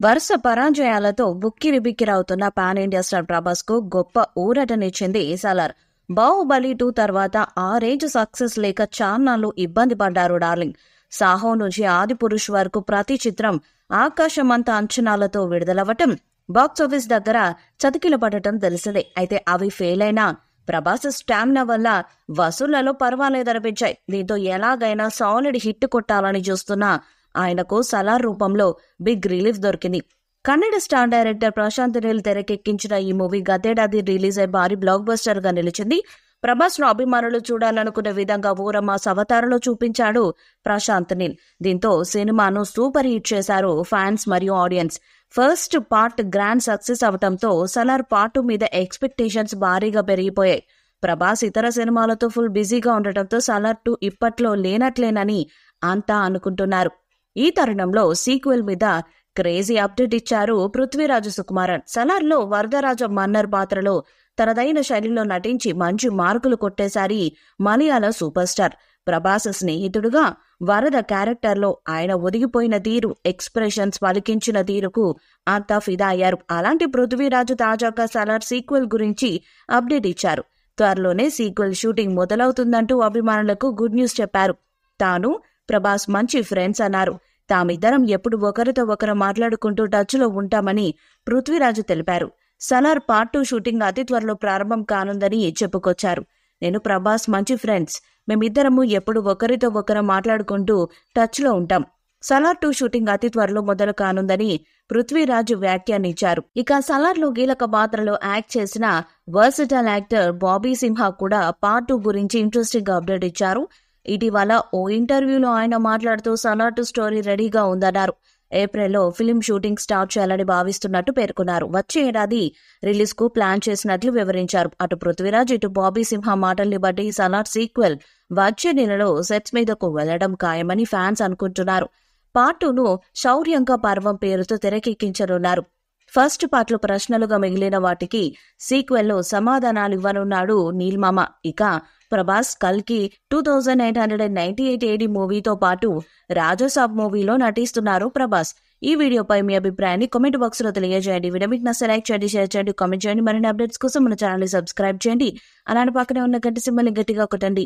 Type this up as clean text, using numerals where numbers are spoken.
వరుస పరాజయాలతో బుక్కిరిబిక్కిరవుతున్న pan India star Prabhas కు గొప్ప ఊరటనిచ్చింది సలార్. బాహుబలి 2 తర్వాత ఆ రేంజ్ సక్సెస్ లేక చాన్నాళ్లు ఇబ్బంది పడ్డారు డార్లింగ్. సాహో నుంచి ఆదిపురుష్ వరకు ప్రతి చిత్రం ఆకాశమంత అంచనాలతో విడుదలవ్వటం, బాక్సాఫీస్ దగ్గర చతికిలపడటం తెలిసిందే. అయితే అవి ఫెయిల్ అయినా ప్రభాస్ స్టామినా వల్ల వసూళ్లలో పర్వాలేదనిపించాయి. దీంతో ఎలాగైనా సాలిడ్ హిట్ కొట్టాలని చూస్తున్న ఆయనకు సలార్ రూపంలో బిగ్ రిలీఫ్ దొరికింది. కన్నడ స్టార్ డైరెక్టర్ ప్రశాంత్ నీల్ తెరకెక్కించిన ఈ మూవీ గతేడాది రిలీజ్ అయి భారీ బ్లాక్ బస్టర్ గా నిలిచింది. ప్రభాస్ ను అభిమానులు చూడాలనుకునే విధంగా ఊరమాస్ అవతారంలో చూపించాడు ప్రశాంత్ నీల్. దీంతో సినిమాను సూపర్ హిట్ చేశారు ఫ్యాన్స్ మరియు audience. First part grand success అవటంతో సలార్ పార్ట్ 2 మీద ఎక్స్పెక్టేషన్స్ భారీగా పెరిగిపోయాయి. ప్రభాస్ ఇతర సినిమాలతో ఫుల్ బిజీగా ఉండటంతో సలార్ 2 ఇప్పట్లో లేనట్లేనని అంతా అనుకుంటున్నారు. ఈ తరుణంలో సీక్వెల్ మీద క్రేజీ అప్డేట్ ఇచ్చారు పృథ్వీరాజ్ సుకుమారన్. సలార్ లో వరదరాజ మన్నర్ పాత్రలో తనదైన శైలిలో నటించి మంచి మార్కులు కొట్టేశారు మలయాళ సూపర్ స్టార్. ప్రభాస్ స్నేహితుడుగా వరద క్యారెక్టర్ లో ఆయన ఒదిగిపోయిన తీరు, ఎక్స్ప్రెషన్స్ పలికించిన తీరుకు అంతా ఫిదా అయ్యారు. అలాంటి పృథ్వీరాజు తాజాగా సలార్ సీక్వెల్ గురించి అప్డేట్ ఇచ్చారు. త్వరలోనే సీక్వెల్ షూటింగ్ మొదలవుతుందంటూ అభిమానులకు గుడ్ న్యూస్ చెప్పారు. తాను ప్రభాస్ మంచి ఫ్రెండ్స్ అన్నారు. తామిద్దరం ఎప్పుడు ఒకరితో ఒకరు మాట్లాడుకుంటూ టచ్ లో ఉంటామని పృథ్వీరాజు తెలిపారు. సలార్ పార్ట్ 2 షూటింగ్ అతి త్వరలో ప్రారంభం కానుందని చెప్పుకొచ్చారు. నేను ప్రభాస్ మంచి ఫ్రెండ్స్, మేమిద్దరము ఎప్పుడు ఒకరితో ఒకరు మాట్లాడుకుంటూ టచ్ లో ఉంటాం. సలార్ 2 షూటింగ్ అతి త్వరలో మొదలు కానుందని పృథ్వీరాజు వ్యాఖ్యానించారు. ఇక సలార్ లో కీలక పాత్రలో యాక్ట్ చేసిన వర్సటైల్ యాక్టర్ బాబీ సింహా కూడా పార్ట్ 2 గురించి ఇంట్రెస్టింగ్ గా అప్డేట్ ఇచ్చారు. ఇటీవల ఓ ఇంటర్వ్యూలో ఆయన మాట్లాడుతూ సలార్ 2 స్టోరీ రెడీగా ఉందన్నారు. ఏప్రిల్లో ఫిలిం షూటింగ్ స్టార్ట్ చేయాలని భావిస్తున్నట్టు పేర్కొన్నారు. వచ్చే ఏడాది రిలీజ్ కు ప్లాన్ చేసినట్లు వివరించారు. అటు పృథ్వీరాజ్, ఇటు బాబీ సింహ మాటల్ని బట్టి సలార్ సీక్వెల్ వచ్చే నెలలో సెట్స్ మీదకు వెళ్లడం ఖాయమని ఫ్యాన్స్ అనుకుంటున్నారు. పార్ట్ 2ను శౌర్యంక పర్వం పేరుతో తెరకెక్కించనున్నారు. ఫస్ట్ పార్ట్ లో ప్రశ్నలుగా మిగిలిన వాటికి సీక్వెల్లో సమాధానాలివ్వనున్నాడు నీల్మామ. ఇక ప్రభాస్ కల్కి 2898 AD మూవీతో పాటు రాజాసాబ్ మూవీలో నటిస్తున్నారు ప్రభాస్. ఈ వీడియోపై మీ అభిప్రాయాన్ని కామెంట్ బాక్స్ లో తెలియజేయండి. వీడియో మీకు నచ్చితే లైక్ చేయండి, షేర్ చేయండి, కామెంట్ చేయండి. మరిన్ని అప్డేట్స్ కోసం మన ఛానల్ ని సబ్స్క్రైబ్ చేయండి. అలానే పక్కనే ఉన్న గంట సింబల్ ని గట్టిగా కొట్టండి.